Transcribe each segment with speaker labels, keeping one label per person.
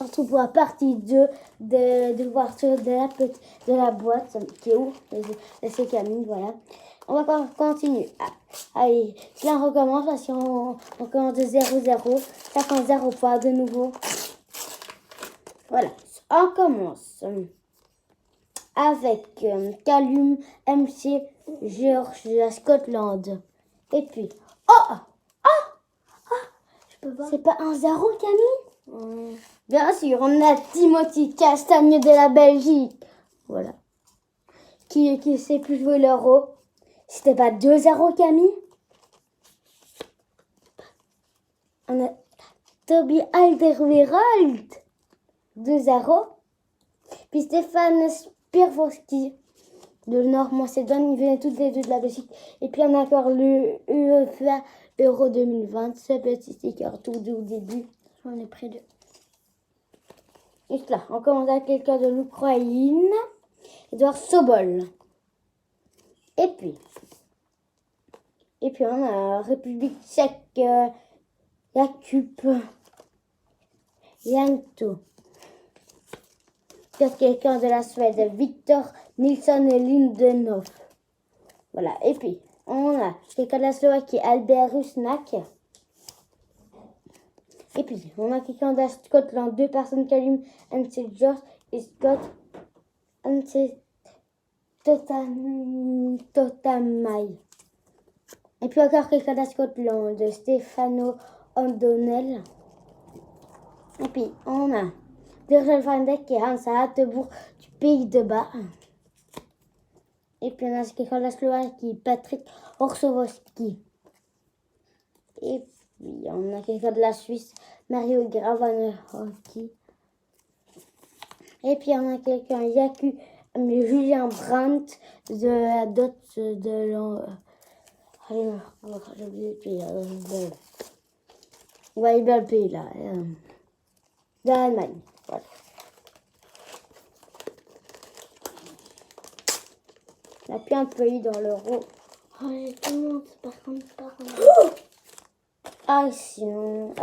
Speaker 1: On se retrouve pour la partie 2 de l'ouverture de la boîte qui est où? C'est Camille, voilà. On va continuer. Allez, là on recommence parce qu'on commence de 0-0. Ça fait 0 points de nouveau. Voilà, on commence avec Callum, MC, George de la Scotland. Et puis, c'est pas 1-0 Camille? Bien sûr, on a Timothy Castagne de la Belgique. Voilà. Qui sait plus jouer l'euro. C'était pas 2-0 Camille? On a Toby Alderweireld 2-0. Puis Stéphane Spirwowski de Nord-Macédoine. Ils venaient toutes les deux de la Belgique. Et puis on a encore le UEFA Euro 2020. Ce petit sticker tout doux au début. J'en ai près de... Juste là, on commence avec quelqu'un de l'Ukraine. Edouard Sobol. Et puis on a République tchèque. Jakub Janto. Quelqu'un de la Suède. Victor Nilsson et Lindenhoff. Voilà. Et puis on a quelqu'un de la Slovaquie. Albert Rusnak. Et puis, on a quelqu'un de Scotland, 2 personnes, Callum, N.C. George et Scott, N.C. Totamai. Et puis encore quelqu'un de Scotland, Stefano O'Donnell. Et puis, on a Virgil van Dijk et Hans Hatteboer du Pays de Bas. Et puis, on a quelqu'un de la Slovaquie, Patrick Orsovowski. Et puis, on a quelqu'un de la Suisse, Mario Gravanowski. Et puis, on a quelqu'un, Julien Brandt de la dot de j'ai oublié le pays. Ouais, il est bien le pays, là. De l'Allemagne. Voilà. Il n'y a plus un pays dans l'euro. Oh, il commence par contre. Ah, sinon,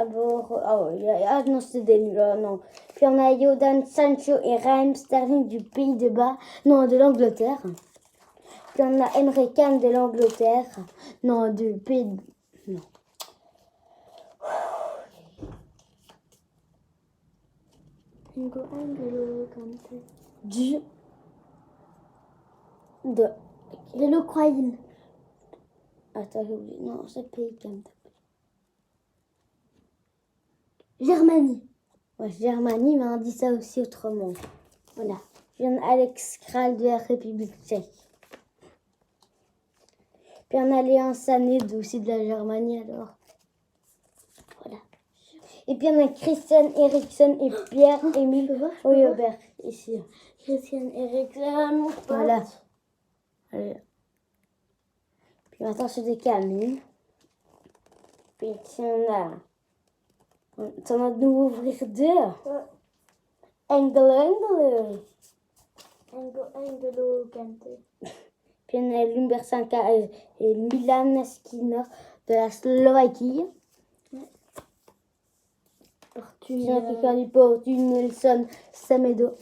Speaker 1: non, c'est des nuls, non. Puis on a Jordan Sancho et Raheem Sterling du Pays de Bas, non, de l'Angleterre. Puis on a Emre Can de l'Angleterre, non, du Pays de... non. De l'Ukraine. Attends, j'ai oublié, non, c'est le Pays de Germanie. Ouais, Germanie, mais on dit ça aussi autrement. Voilà. Alex Kral de la République tchèque. Puis on a Léon Sané aussi de la Germanie alors. Voilà. Et puis on a Christian Eriksen et Pierre-Emile Højbjerg ici. Christian Eriksen, mon pote. Voilà. Puis maintenant c'est des Camille. Puis on a de nouveau ouvrir 2. Engelo Kanté. Puis on a Lumbersanka et Milan Skriniar de la Slovaquie. Puis on a quelqu'un du Portugal, Nelson Semedo.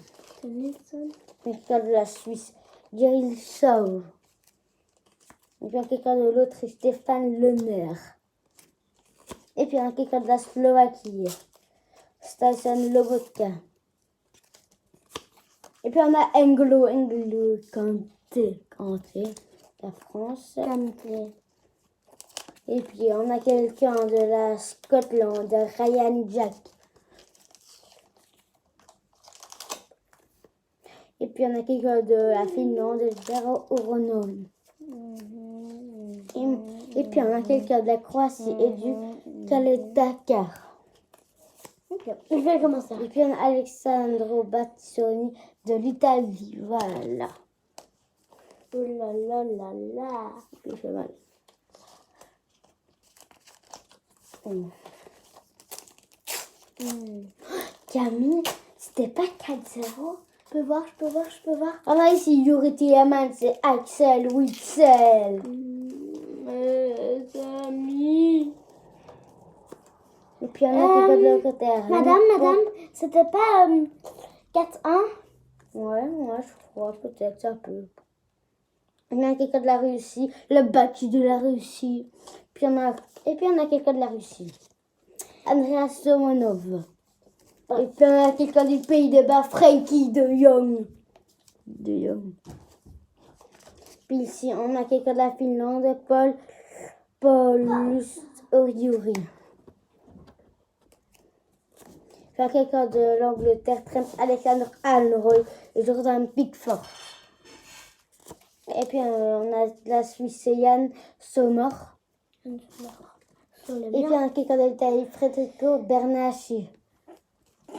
Speaker 1: Quelqu'un de la Suisse, Géril Sauve. Et puis on a quelqu'un de l'Autriche, Stéphane Lemaire. Et puis on a quelqu'un de la Slovaquie, Station Lobotka. Et puis on a N'Golo Kanté, la France. Kanté. Et puis on a quelqu'un de la Scotland, Ryan Jack. Et puis on a quelqu'un de la Finlande, Jaro Oronom. Et puis on a quelqu'un de la Croatie et du Kaletakar. Je vais commencer. Et puis on a Alessandro Battistoni de l'Italie. Voilà. Oh là là là là. Il fait mal. Camille, c'était pas 4-0. Je peux voir. Ah bah ici, Yuri Tielemans, c'est Axel Witsel. Camille. Et puis, on a quelqu'un de l'autre terre.
Speaker 2: Madame, c'était pas 4-1?
Speaker 1: Ouais, je crois, peut-être, ça peut. On a quelqu'un de la Russie, le bâti de la Russie. Puis on a quelqu'un de la Russie. Andreas Somonov. Et puis on a quelqu'un du pays de bas, Frankie de Jong. Puis ici, on a quelqu'un de la Finlande, Paulus Orjuri. Puis on a quelqu'un de l'Angleterre, Trent Alexander Alroy et Jordan Pickford. Et puis on a la Suisse, Yann Sommer. Et puis on a quelqu'un de l'Italie, Federico Bernacchi.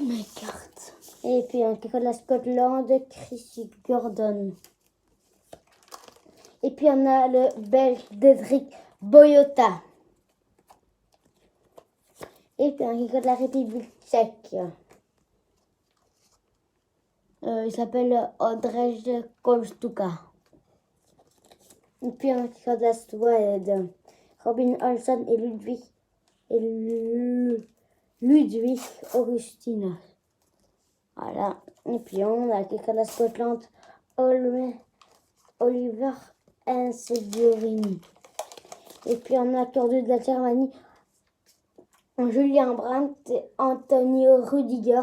Speaker 2: Mes cartes.
Speaker 1: Et puis on a quelqu'un de la Scotland, Chris Gordon. Et puis on a le Belge Dedrick Boyota. Et puis on a quelqu'un de la République tchèque. Il s'appelle Ondřej Kostuka. Et puis on a quelqu'un de la Suède, Robin Olsson et Ludwig Augustinus. Voilà. Et puis on a quelqu'un de la Scotland, Oliver Ensbjorn. Et puis on a perdu de la Germanie, Julien Brandt et Antonio Rudiger.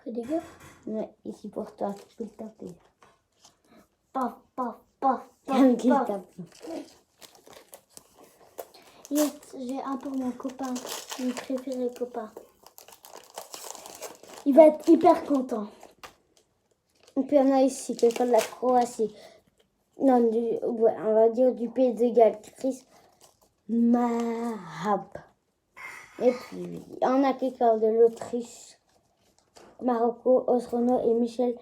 Speaker 2: Rudiger?
Speaker 1: Ouais, ici pour toi, tu peux le taper.
Speaker 2: Paf, paf, paf,
Speaker 1: Qui
Speaker 2: paf, paf.
Speaker 1: tape.
Speaker 2: Yes, j'ai un pour mon copain, mon préféré copain. Il va être hyper content.
Speaker 1: Et puis on a ici quelqu'un de la Croatie. Non, on va dire du Pays de Galles, Chris Mahab. Et puis on a quelqu'un de l'Autriche, Marocco, Osrono et Michel.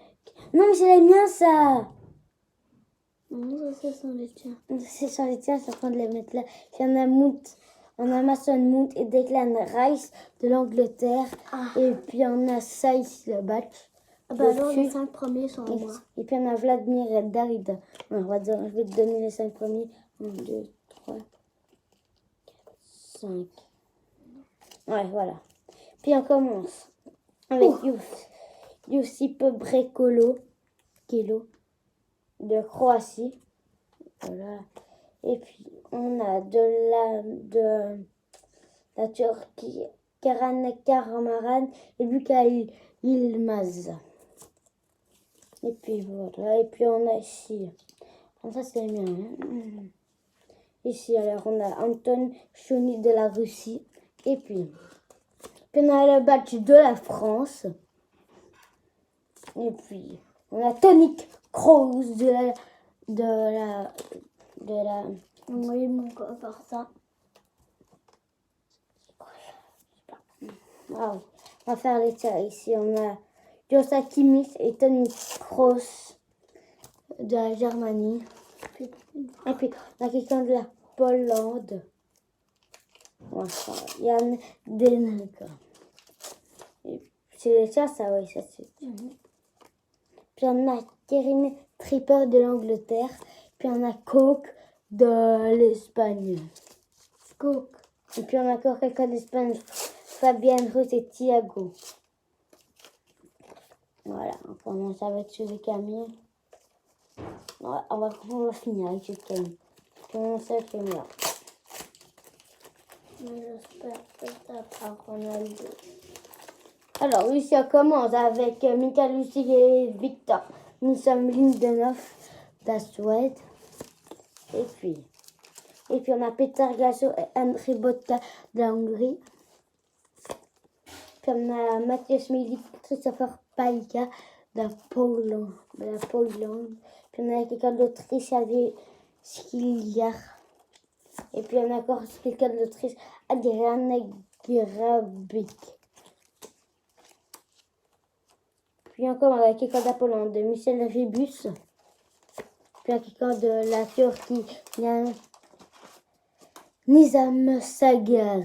Speaker 1: Non, mais c'est les miens ça.
Speaker 2: Non, ça, ce sont les tiens.
Speaker 1: C'est sur les tiens, c'est en train de les mettre là. Puis on a Mason Mount et Declan Rice de l'Angleterre.
Speaker 2: Ah.
Speaker 1: Et puis on a ça ici, le batch.
Speaker 2: Ah bah alors les 5 premiers sont à moi.
Speaker 1: Et puis on a Vladimir Darida. On va dire, je vais te donner les 5 premiers. 1, 2, 3, 4, 5. Ouais, voilà. Puis on commence avec Josip Brekolo, de Croatie. Voilà. Et puis on a de la Turquie, Karan Karaman et Bukail Yilmaz. Et puis voilà. Et puis on a ici. Ça c'est bien. Hein? Ici alors on a Anton Choni de la Russie. Et puis on a le badge de la France. Et puis on a Tonic Kroos de la.
Speaker 2: Oui, mon corps faire ça.
Speaker 1: Wow. On va faire les tirs ici. On a Josa Kimmich et Toni Kroos de la Germanie. Et puis on a quelqu'un de la Pologne. Voilà. Yann Deneka. C'est les tirs, ça, oui, ça c'est. Puis on a Kevin Tripper de l'Angleterre. Puis on a Coke de l'Espagne.
Speaker 2: Coke.
Speaker 1: Et puis on a encore quelqu'un d'Espagne. Fabien Ruiz et Thiago. Voilà, on commence avec celui de Camille. On va finir avec celui de Camille. On commence avec le mien.
Speaker 2: J'espère que ça sera Ronaldo.
Speaker 1: Alors, ici, on commence avec Mikael Lustig et Victor Nilsson Lindenhoff de la Suède. Et puis on a Peter Gasso et André Botka de la Hongrie. Puis on a Mathias Milik, Christopher Paika de la Pologne. Puis on a quelqu'un d'Autriche, Xavier Skiliar. Et puis on a encore quelqu'un d'Autriche, Adrian Grabik. Puis encore on a quelqu'un d'Apollon, de Michel Ribus. Puis on a quelqu'un de la Turquie, Nizam Sagar.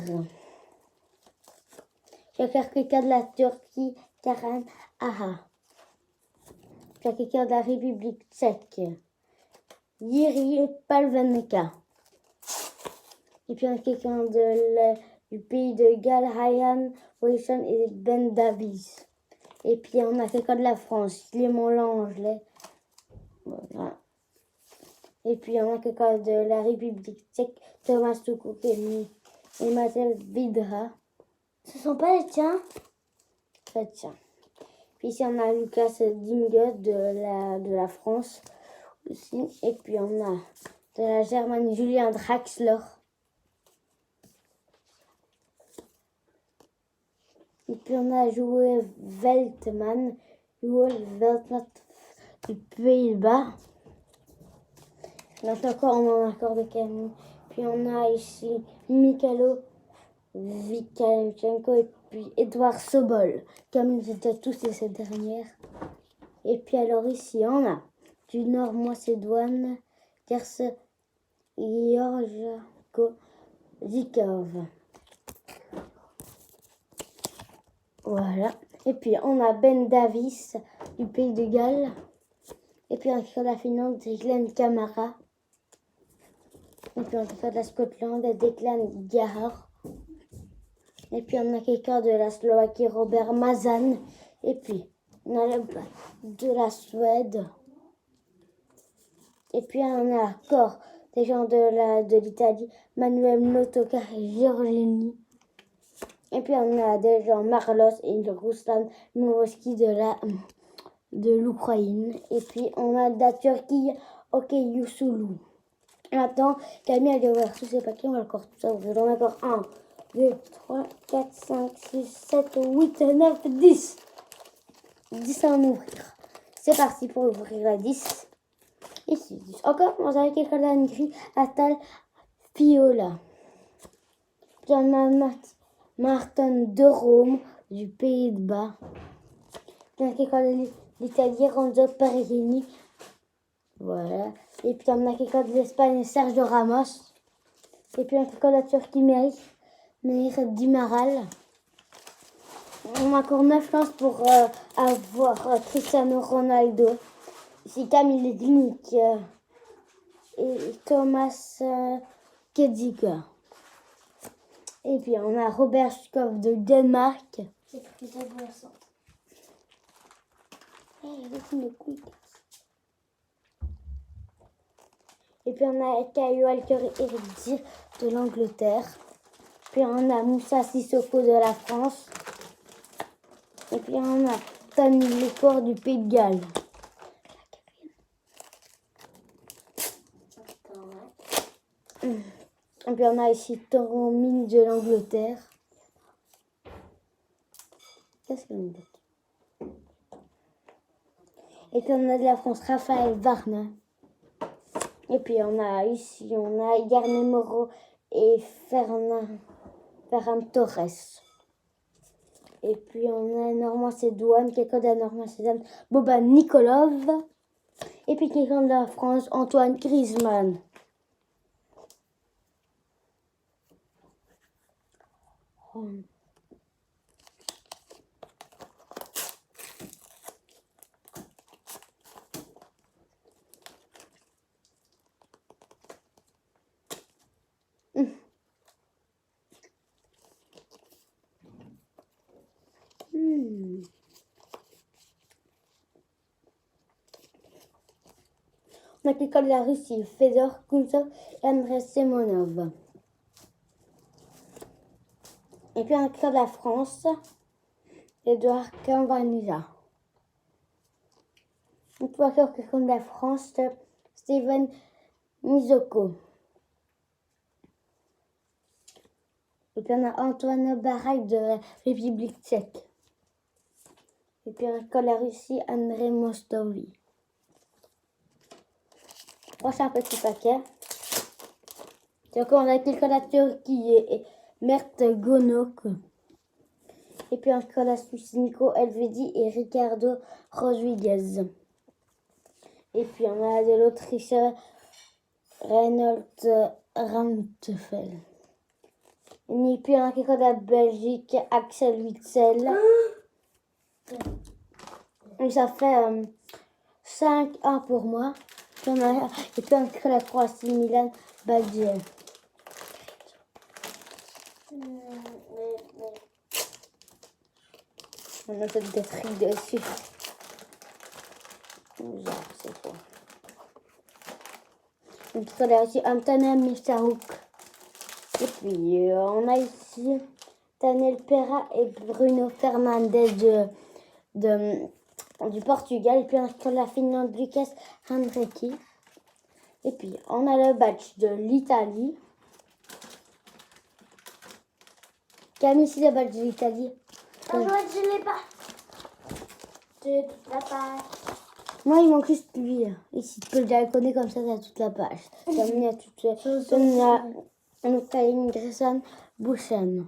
Speaker 1: Puis on a quelqu'un de la Turquie, Karan Aha. Puis on a quelqu'un de la République tchèque, Yiri Palvenka. Et puis on a quelqu'un de Du pays de Galles, Ryan Wilson et Ben Davies. Et puis on a quelqu'un de la France, Clément Langelet. Voilà. Et puis on a quelqu'un de la République tchèque, Thomas Tuchel et Marcel Vidra.
Speaker 2: Ce sont pas les tiens?
Speaker 1: Chrétien. Puis ici on a Lucas Dinger de la France aussi. Et puis on a de la Germanie Julien Draxler. Et puis on a Joël Veltman du Pays-Bas. Donc encore on en a encore de Camille. Puis on a ici Mikhailo Vikalichenko et puis Edouard Sobol. Comme ils étaient tous et ces dernières. Et puis alors ici on a du Nord Macédoine, Georgiako Zikov. Voilà. Et puis on a Ben Davies du Pays de Galles. Et puis on a la Finlande, Glenn Kamara. Et puis on a de la Scotland, Declan Gallagher. Et puis on a quelqu'un de la Slovaquie, Robert Mazan. Et puis on a de la Suède. Et puis on a encore des gens de l'Italie, Manuel Notoka et Giorgini. Et puis on a des gens Marlos et Ruslan Miroski de l'Ukraine. Et puis on a de la Turquie, OK Youssoulou. Maintenant, Camille elle a ouvert tous ces paquets, on va encore tout ça ouvrir. On a encore 1, 2, 3, 4, 5, 6, 7, 8, 9, 10. 10 à en ouvrir. C'est parti pour ouvrir la 10. Ici, 10. Encore, on a quelqu'un d'Anne Gris, Atal Fiola. Puis on a Martin de Rome, du Pays-de-Bas. Puis on a quelqu'un de l'Italie, Renzo Perini. Voilà. Et puis on a quelqu'un de l'Espagne, Sergio Ramos. Et puis on a quelqu'un de la Turquie, Meir Dimaral. On a encore 9 chances pour avoir Cristiano Ronaldo. Ici Camille Dink et Thomas Kedzika. Et puis on a Robert Schkov de Danemark.
Speaker 2: C'est très intéressant.
Speaker 1: Et puis on a Caillou Walker et Eric Dier de l'Angleterre. Puis on a Moussa Sissoko de la France. Et puis on a Tony Lecor du Pays de Galles. Et puis on a ici Toromine de l'Angleterre. Qu'est-ce qu'on dit? Et puis on a de la France Raphaël Varne. Et puis on a ici, on a Yarné Moreau et Ferran Torres. Et puis on a Nord-Macédoine, quelqu'un de la Nord-Macédoine, Boban Nikolov. Et puis quelqu'un de la France, Antoine Griezmann. On a quelqu'un de la Russie, Fedor Kuntsov et Andrei Semonov. Et puis on a quelqu'un de la France, Edouard Cavaniza. On peut encore quelqu'un de la France, Steven Mizoko. Et puis on a Antoine Barak de la République tchèque. Et puis on a quelqu'un de la Russie, Andrei Mostovi. Prochain petit paquet. Donc on a quelqu'un de la Turquie et Mert Gonok. Et puis encore la Suisse, Nico Elvedi et Ricardo Rodriguez. Et puis on a de l'Autriche, Reinhold Rantefel. Et puis on a quelqu'un de la Belgique, Axel Witsel. Et ça fait 5-1 pour moi. Et puis on a la Croatie, Milan Badje. On a peut-être des trucs dessus. Genre, c'est quoi? Donc, il y a aussi Antonin Micharouk. Et puis, on a ici Daniel Pereira et Bruno Fernandes du Portugal. Et puis, on a la Finlande, Lucas Henrique. Et puis, on a le badge de l'Italie. Camille, ici le badge de l'Italie.
Speaker 2: Je l'ai pas. J'ai toute la page.
Speaker 1: Moi, il manque juste lui. Ici, tu peux le diaconner comme ça, tu as toute la page. Camille a toute on a une Grayson Bouchen.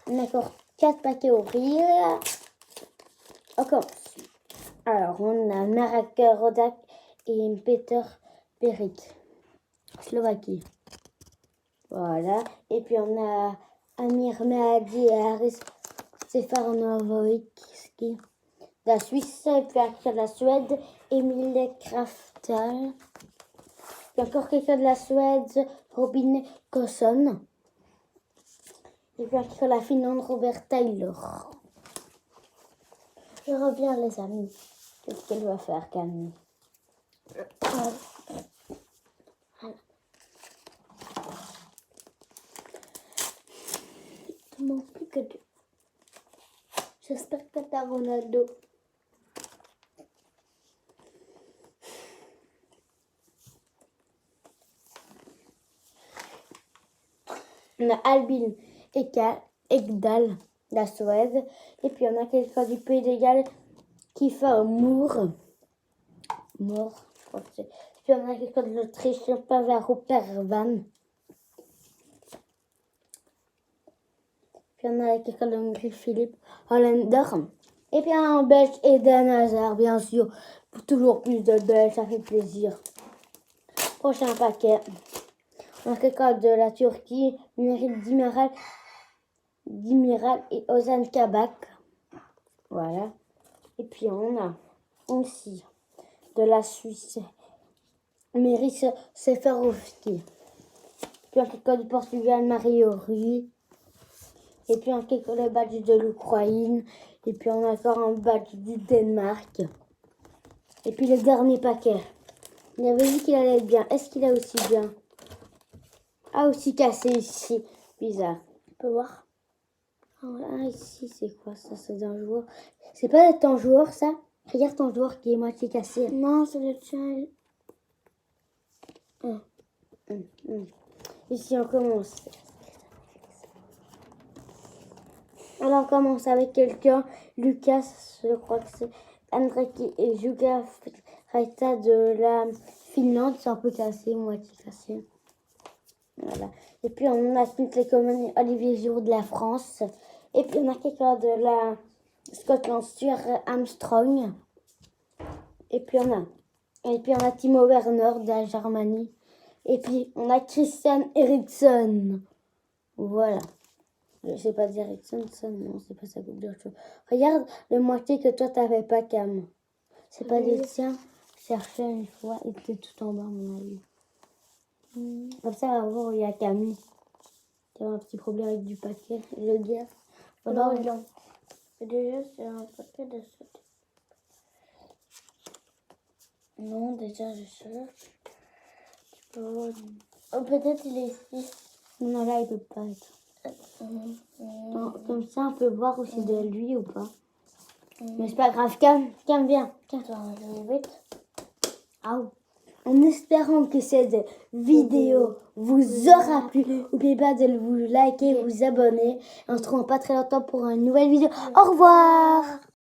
Speaker 1: On a encore 4 paquets à ouvrir. On commence. Alors, on a Marek Rodak et Peter Peric, Slovaquie. Voilà. Et puis, on a Amir Mehdi et Haris Stefanovski de la Suisse. Et puis, de la Suède, Emile Kraftal. Il y a encore quelqu'un de la Suède, Robin Kosson. Et puis, de la Finlande, Robert Taylor. Je reviens, les amis. Qu'est-ce qu'elle va faire, Camille?
Speaker 2: Il ne manque plus que 2. J'espère que t'as Ronaldo.
Speaker 1: On a Albin Ekdal de la Suède. Et puis, on a quelqu'un du Pays de Galles qui fait un Moore, je crois que c'est. Puis, on a quelqu'un de l'Autriche, Pavaro Pervan. Puis, on a quelqu'un de Hongrie, Philippe Hollander. Et puis, un Belge, Eden Hazard, bien sûr. Pour toujours plus de Belges, ça fait plaisir. Prochain paquet. On a quelqu'un de la Turquie, Miral Dimiral et Ozan Kabak. Voilà. Et puis on a aussi de la Suisse, Meris Seferovski. Puis un quelqu'un du Portugal, Mario Rui. Et puis un quelqu'un le badge de l'Ukraine. Et puis on a encore un badge du Danemark. Et puis le dernier paquet. Il avait dit qu'il allait être bien. Est-ce qu'il a aussi bien? Ah, aussi cassé ici. Bizarre. Tu peux voir? Ah, ici, c'est quoi ça? C'est un joueur. C'est pas ton joueur, ça? Regarde ton joueur qui est moitié cassé.
Speaker 2: Non, c'est le tien.
Speaker 1: Ici, on commence. Alors, on commence avec quelqu'un. Lucas, je crois que c'est Andreki et Juga Raita de la Finlande. C'est un peu cassé, moitié cassé. Voilà. Et puis, on a Smith-Lecoman, Olivier Giroud de la France. Et puis, on a quelqu'un de la Scotland, Stuart Armstrong. Et puis, on a Timo Werner de la Germanie. Et puis, on a Christian Eriksen. Voilà. Je sais pas dire Eriksen, non, c'est pas ça, d'autre chose. Regarde le moitié que toi, t'avais pas, Cam. C'est pas des tiens. Cherchais une fois, il était tout en bas, à mon avis. Comme ça, on va voir où il y a Camille qui a un petit problème avec du paquet. Le gars.
Speaker 2: Non, non. Déjà, c'est un paquet de ça. Non, déjà, je cherche. Tu peux voir. Oh, peut-être il est ici.
Speaker 1: Non, là, il peut pas être. Non, comme ça, on peut voir aussi de lui ou pas. Mais c'est pas grave. Cam, viens.
Speaker 2: Attends, je vais vite.
Speaker 1: Ah, en espérant que cette vidéo vous aura plu, n'oubliez pas de vous liker, vous abonner. On se retrouve pas très longtemps pour une nouvelle vidéo. Au revoir!